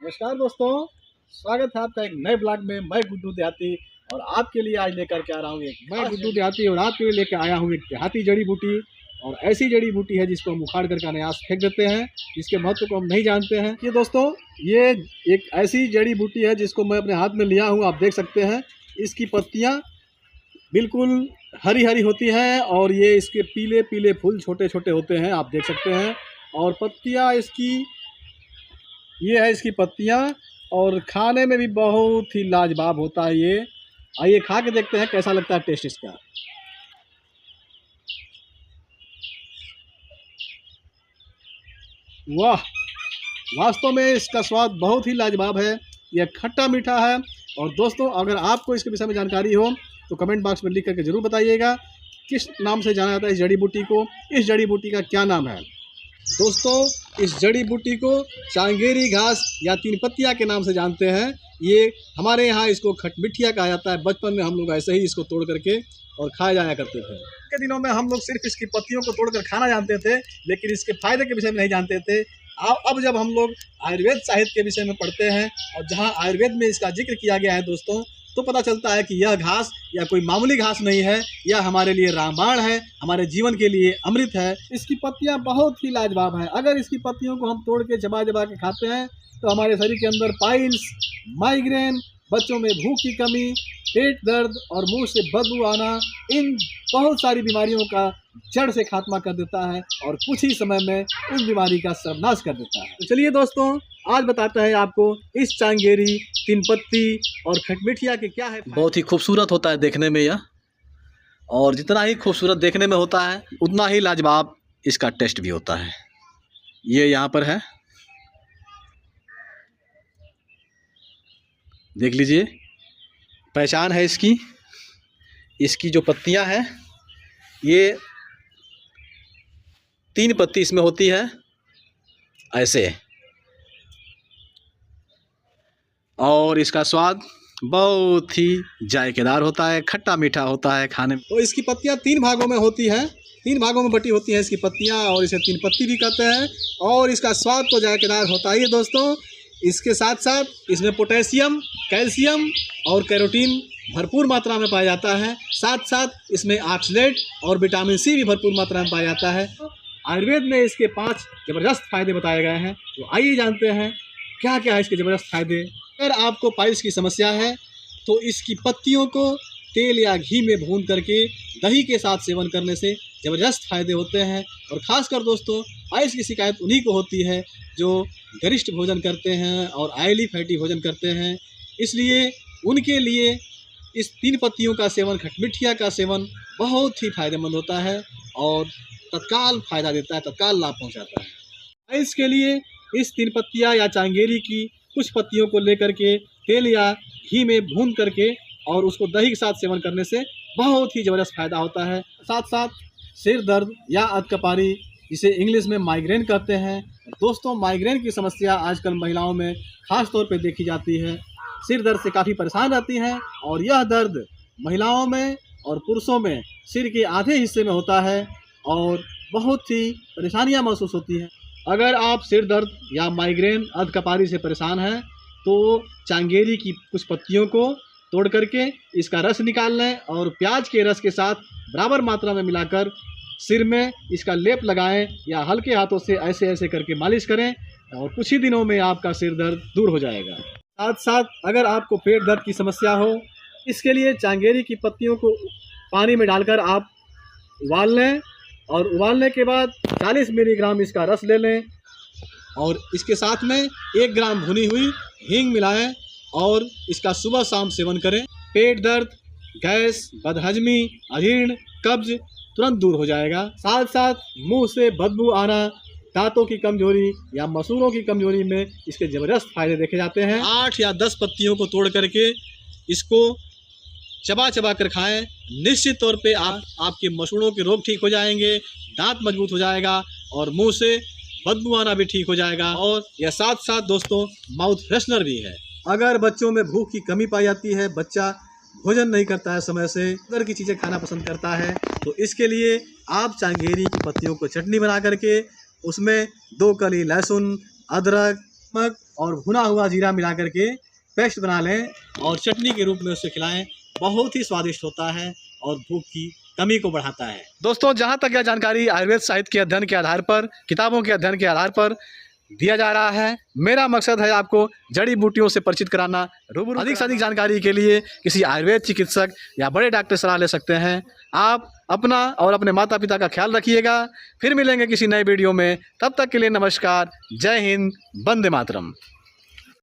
नमस्कार दोस्तों, स्वागत है आपका एक नए ब्लॉग में। मैं गुड्डू देहाती और आपके लिए आज लेकर के आ रहा हूँ और आपके लिए लेकर आया हूँ एक देहाती जड़ी बूटी। और ऐसी जड़ी बूटी है जिसको हम उखाड़ करके अनायास फेंक देते हैं, जिसके महत्व को हम नहीं जानते हैं। कि दोस्तों, ये एक ऐसी जड़ी बूटी है जिसको मैं अपने हाथ में लिया हूँ। आप देख सकते हैं इसकी पत्तियाँ बिल्कुल हरी हरी होती हैं और ये इसके पीले पीले फूल छोटे छोटे होते हैं, आप देख सकते हैं। और पत्तियाँ ये है इसकी पत्तियाँ, और खाने में भी बहुत ही लाजवाब होता है ये। आइए खा के देखते हैं कैसा लगता है टेस्ट इसका। वाह, वास्तव में इसका स्वाद बहुत ही लाजवाब है। यह खट्टा मीठा है। और दोस्तों, अगर आपको इसके विषय में जानकारी हो तो कमेंट बॉक्स में लिख करके ज़रूर बताइएगा किस नाम से जाना जाता है इस जड़ी बूटी को। इस जड़ी बूटी का क्या नाम है दोस्तों? इस जड़ी बूटी को चांगेरी घास या तीन पत्तिया के नाम से जानते हैं। ये हमारे यहाँ इसको खटमिठिया कहा जाता है। बचपन में हम लोग ऐसे ही इसको तोड़ करके और खाया जाया करते थे। के दिनों में हम लोग सिर्फ इसकी पत्तियों को तोड़कर खाना जानते थे, लेकिन इसके फायदे के विषय में नहीं जानते थे। अब जब हम लोग आयुर्वेद साहित्य के विषय में पढ़ते हैं और जहाँ आयुर्वेद में इसका जिक्र किया गया है दोस्तों, तो पता चलता है कि यह घास या कोई मामूली घास नहीं है। यह हमारे लिए रामबाण है, हमारे जीवन के लिए अमृत है। इसकी पत्तियां बहुत ही लाजवाब हैं। अगर इसकी पत्तियों को हम तोड़ के चबा चबा के खाते हैं तो हमारे शरीर के अंदर पाइल्स, माइग्रेन, बच्चों में भूख की कमी, पेट दर्द और मुंह से बदबू आना, इन बहुत सारी बीमारियों का जड़ से खात्मा कर देता है और कुछ ही समय में उस बीमारी का सर्वनाश कर देता है। तो चलिए दोस्तों, आज बताते हैं आपको इस चांगेरी, तीन पत्ती और खटमिठिया के क्या है। बहुत ही खूबसूरत होता है देखने में यह, और जितना ही खूबसूरत देखने में होता है उतना ही लाजवाब इसका टेस्ट भी होता है। ये यहाँ पर है, देख लीजिए, पहचान है इसकी। इसकी जो पत्तियाँ हैं, ये तीन पत्ती इसमें होती है ऐसे, और इसका स्वाद बहुत ही जायकेदार होता है, खट्टा मीठा होता है खाने में। तो इसकी पत्तियां तीन भागों में होती हैं, तीन भागों में बटी होती हैं इसकी पत्तियां, और इसे तीन पत्ती भी कहते हैं। और इसका स्वाद तो जायकेदार होता ही है दोस्तों। इसके साथ साथ इसमें पोटेशियम, कैल्शियम और कैरोटीन भरपूर मात्रा में पाया जाता है। साथ साथ इसमें ऑक्सलेट और विटामिन सी भी भरपूर मात्रा में पाया जाता है। आयुर्वेद में इसके 5 ज़बरदस्त फायदे बताए गए हैं। तो आइए जानते हैं क्या क्या है इसके ज़बरदस्त फायदे। अगर आपको पाइल्स की समस्या है तो इसकी पत्तियों को तेल या घी में भून करके दही के साथ सेवन करने से ज़बरदस्त फायदे होते हैं। और ख़ासकर दोस्तों, पाइल्स की शिकायत उन्हीं को होती है जो गरिष्ठ भोजन करते हैं और ऑयली फैटी भोजन करते हैं। इसलिए उनके लिए इस तीन पत्तियों का सेवन, खटमिठिया का सेवन बहुत ही फायदेमंद होता है और तत्काल फ़ायदा देता है, तत्काल लाभ पहुँचाता है। पाइल्स के लिए इस तीन पत्तियाँ या चांगेरी की कुछ पत्तियों को लेकर के तेल या घी में भून करके और उसको दही के साथ सेवन करने से बहुत ही ज़बरदस्त फ़ायदा होता है। साथ साथ सिर दर्द या अधकपारी, जिसे इंग्लिश में माइग्रेन कहते हैं दोस्तों, माइग्रेन की समस्या आजकल महिलाओं में ख़ास तौर पे देखी जाती है। सिर दर्द से काफ़ी परेशान रहती हैं और यह दर्द महिलाओं में और पुरुषों में सिर के आधे हिस्से में होता है और बहुत ही परेशानियाँ महसूस होती हैं। अगर आप सिर दर्द या माइग्रेन, अधकपारी से परेशान हैं तो चांगेरी की कुछ पत्तियों को तोड़ करके इसका रस निकाल लें और प्याज के रस के साथ बराबर मात्रा में मिलाकर सिर में इसका लेप लगाएं या हल्के हाथों से ऐसे ऐसे करके मालिश करें और कुछ ही दिनों में आपका सिर दर्द दूर हो जाएगा। साथ साथ अगर आपको पेट दर्द की समस्या हो, इसके लिए चांगेरी की पत्तियों को पानी में डालकर आप उबाल लें और उबालने के बाद 40 मिलीग्राम इसका रस ले लें और इसके साथ में 1 ग्राम भुनी हुई हींग मिलाएं और इसका सुबह शाम सेवन करें। पेट दर्द, गैस, बदहजमी, अजीर्ण, कब्ज तुरंत दूर हो जाएगा। साथ साथ मुंह से बदबू आना, दांतों की कमजोरी या मसूड़ों की कमजोरी में इसके ज़बरदस्त फायदे देखे जाते हैं। 8 या 10 पत्तियों को तोड़ करके इसको चबा चबा कर खाएं। निश्चित तौर पे आपके मसूड़ों के रोग ठीक हो जाएंगे, दांत मजबूत हो जाएगा और मुंह से बदबू आना भी ठीक हो जाएगा। और यह साथ साथ दोस्तों माउथ फ्रेशनर भी है। अगर बच्चों में भूख की कमी पाई जाती है, बच्चा भोजन नहीं करता है समय से, अंदर की चीज़ें खाना पसंद करता है, तो इसके लिए आप चांगेरी की पत्तियों को चटनी बना करके उसमें 2 कली लहसुन, अदरक, नमक और भुना हुआ जीरा मिला करके पेस्ट बना लें और चटनी के रूप में उसे खिलाएं। बहुत ही स्वादिष्ट होता है और भूख की कमी को बढ़ाता है। दोस्तों, जहाँ तक यह जानकारी आयुर्वेद साहित्य के अध्ययन के आधार पर, किताबों के अध्ययन के आधार पर दिया जा रहा है। मेरा मकसद है आपको जड़ी बूटियों से परिचित कराना, रूबरू। अधिक से अधिक जानकारी के लिए किसी आयुर्वेद चिकित्सक या बड़े डॉक्टर सलाह ले सकते हैं। आप अपना और अपने माता पिता का ख्याल रखिएगा। फिर मिलेंगे किसी नए वीडियो में, तब तक के लिए नमस्कार, जय हिंद, वंदे मातरम।